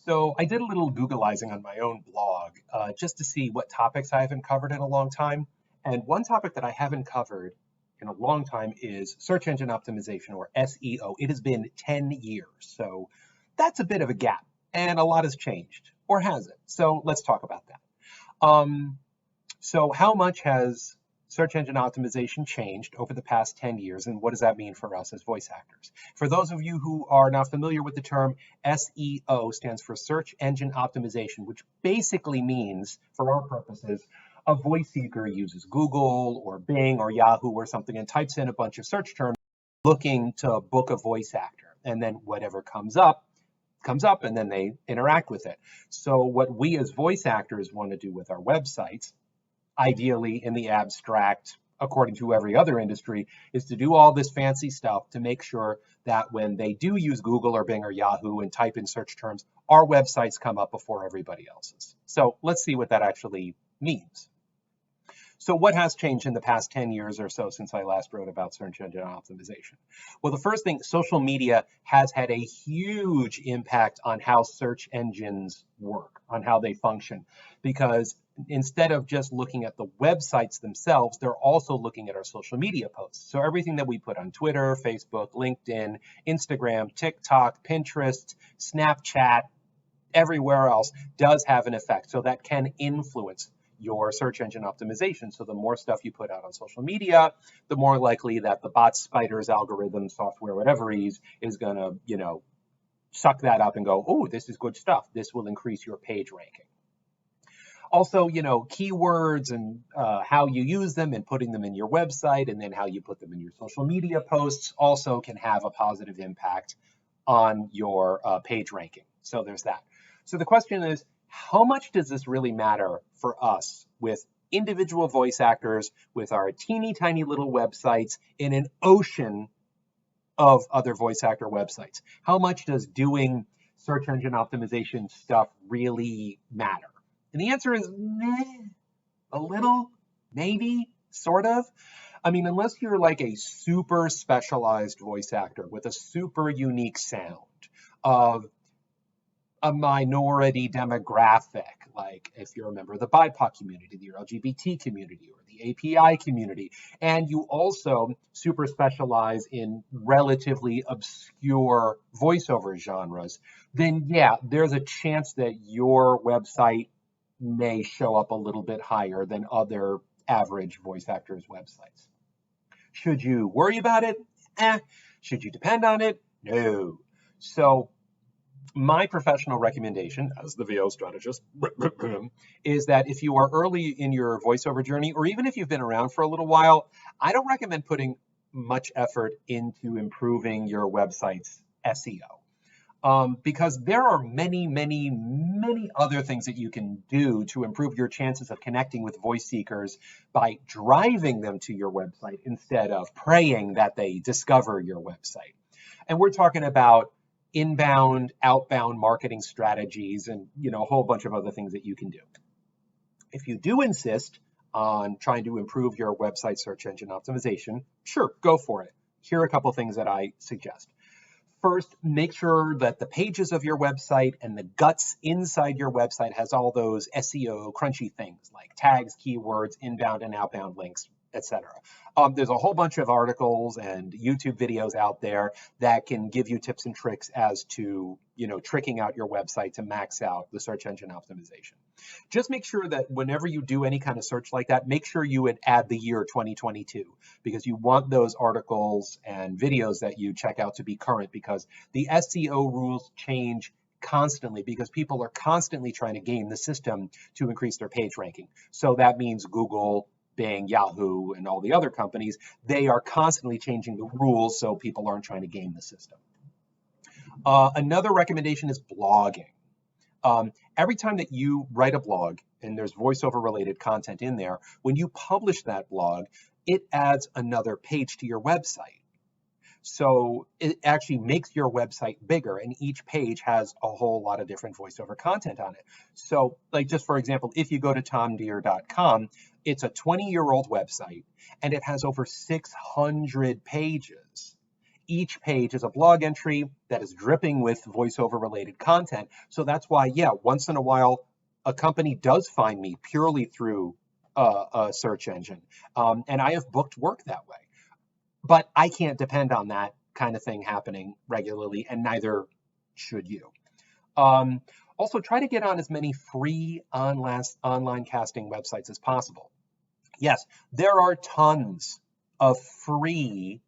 So I did a little Googleizing on my own blog just to see what topics I haven't covered in a long time. And one topic that I haven't covered in a long time is search engine optimization, or SEO. It has been 10 years. So that's a bit of a gap, and a lot has changed, or has it? So let's talk about that. So how much has search engine optimization changed over the past 10 years, and what does that mean for us as voice actors? For those of you who are not familiar with the term, SEO stands for search engine optimization, which basically means, for our purposes, a voice seeker uses Google or Bing or Yahoo or something and types in a bunch of search terms looking to book a voice actor, and then whatever comes up, and then they interact with it. So what we as voice actors want to do with our websites, ideally in the abstract, according to every other industry, is to do all this fancy stuff to make sure that when they do use Google or Bing or Yahoo and type in search terms, our websites come up before everybody else's. So let's see what that actually means. So what has changed in the past 10 years or so since I last wrote about search engine optimization? Well, the first thing, social media has had a huge impact on how search engines work, on how they function, because instead of just looking at the websites themselves, they're also looking at our social media posts. So everything that we put on Twitter, Facebook, LinkedIn, Instagram, TikTok, Pinterest, Snapchat, everywhere else does have an effect. So that can influence your search engine optimization. So the more stuff you put out on social media, the more likely that the bot, spiders, algorithm, software, whatever it is going to, suck that up and go, oh, this is good stuff. This will increase your page ranking. Also, keywords and how you use them and putting them in your website, and then how you put them in your social media posts also can have a positive impact on your page ranking. So there's that. So the question is, how much does this really matter for us with individual voice actors, with our teeny tiny little websites in an ocean of other voice actor websites? How much does doing search engine optimization stuff really matter? And the answer is a little, maybe, sort of. I mean, unless you're like a super specialized voice actor with a super unique sound of a minority demographic, like if you're a member of the BIPOC community, the LGBT community, or the API community, and you also super specialize in relatively obscure voiceover genres, then yeah, there's a chance that your website may show up a little bit higher than other average voice actors' websites. Should you worry about it? Should you depend on it? No. So my professional recommendation as the VO strategist is that if you are early in your voiceover journey, or even if you've been around for a little while, I don't recommend putting much effort into improving your website's SEO. Because there are many, many, many other things that you can do to improve your chances of connecting with voice seekers by driving them to your website instead of praying that they discover your website. And we're talking about inbound, outbound marketing strategies, and a whole bunch of other things that you can do. If you do insist on trying to improve your website search engine optimization, sure, go for it. Here are a couple things that I suggest. First, make sure that the pages of your website and the guts inside your website has all those SEO crunchy things like tags, keywords, inbound and outbound links, etc. There's a whole bunch of articles and YouTube videos out there that can give you tips and tricks as to, tricking out your website to max out the search engine optimization. Just make sure that whenever you do any kind of search like that, make sure you would add the year 2022, because you want those articles and videos that you check out to be current, because the SEO rules change constantly because people are constantly trying to game the system to increase their page ranking. So that means Google, Bing, Yahoo, and all the other companies, they are constantly changing the rules so people aren't trying to game the system. Another recommendation is blogging. Every time that you write a blog and there's voiceover related content in there, when you publish that blog, it adds another page to your website. So it actually makes your website bigger, and each page has a whole lot of different voiceover content on it. So like, just for example, if you go to tomdheere.com, it's a 20-year-old website and it has over 600 pages. each page is a blog entry that is dripping with voiceover related content. So that's why, yeah, once in a while, a company does find me purely through a search engine. And I have booked work that way. But I can't depend on that kind of thing happening regularly, and neither should you. Um, Also, try to get on as many free online casting websites as possible. Yes, there are tons of free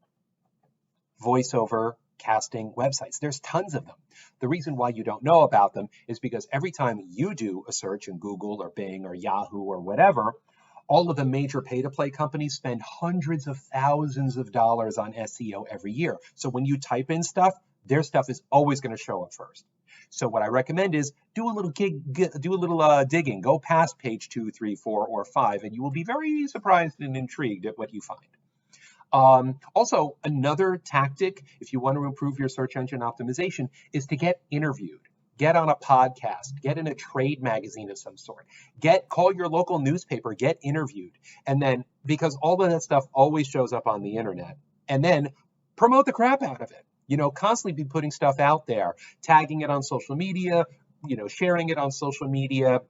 voiceover casting websites. There's tons of them. The reason why you don't know about them is because every time you do a search in Google or Bing or Yahoo or whatever, all of the major pay-to-play companies spend hundreds of thousands of dollars on SEO every year. So when you type in stuff, their stuff is always going to show up first. So what I recommend is do a little digging. Go past page 2, 3, 4, or 5, and you will be very surprised and intrigued at what you find. Also, another tactic, if you want to improve your search engine optimization, is to get interviewed. Get on a podcast, get in a trade magazine of some sort, call your local newspaper, get interviewed. And then, because all of that stuff always shows up on the internet, and then promote the crap out of it. Constantly be putting stuff out there, tagging it on social media, sharing it on social media,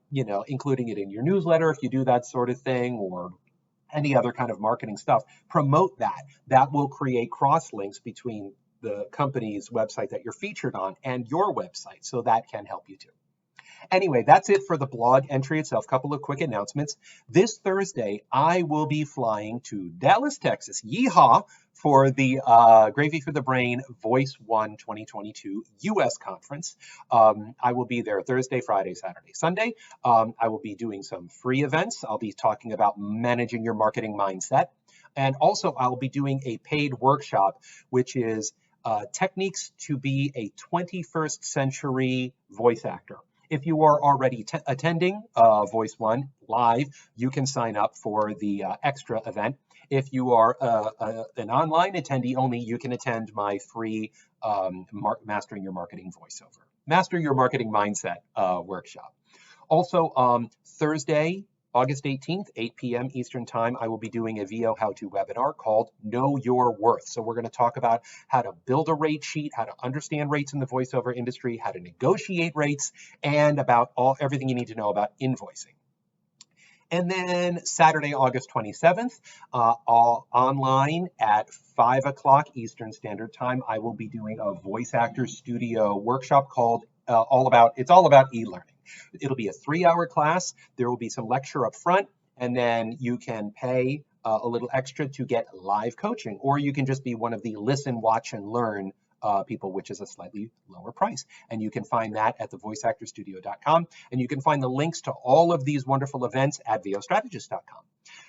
including it in your newsletter if you do that sort of thing, or any other kind of marketing stuff. Promote that. That will create cross links between the company's website that you're featured on and your website. So that can help you too. Anyway, that's it for the blog entry itself. Couple of quick announcements. This Thursday, I will be flying to Dallas, Texas. Yeehaw! For the Gravy for the Brain Voice One 2022 US conference. I will be there Thursday, Friday, Saturday, Sunday. I will be doing some free events. I'll be talking about managing your marketing mindset. And also, I'll be doing a paid workshop, which is techniques to be a 21st century voice actor. If you are already attending Voice One live, you can sign up for the extra event. If you are an online attendee only, you can attend my free Mastering Your Marketing Voiceover, Master Your Marketing Mindset workshop. Also, Thursday, August 18th, 8 p.m. Eastern Time, I will be doing a VO how-to webinar called Know Your Worth. So we're going to talk about how to build a rate sheet, how to understand rates in the voiceover industry, how to negotiate rates, and about everything you need to know about invoicing. And then Saturday, August 27th, all online at 5 o'clock Eastern Standard Time, I will be doing a Voice Actor Studio workshop called It's all about e-learning. It'll be a 3-hour class. There will be some lecture up front, and then you can pay a little extra to get live coaching, or you can just be one of the listen, watch, and learn people, which is a slightly lower price. And you can find that at thevoiceactorstudio.com. And you can find the links to all of these wonderful events at vostrategist.com.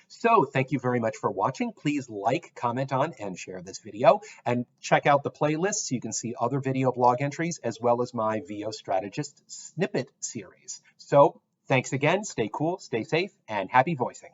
So thank you very much for watching. Please like, comment on, and share this video. And check out the playlist so you can see other video blog entries, as well as my VO Strategist snippet series. So thanks again. Stay cool, stay safe, and happy voicing.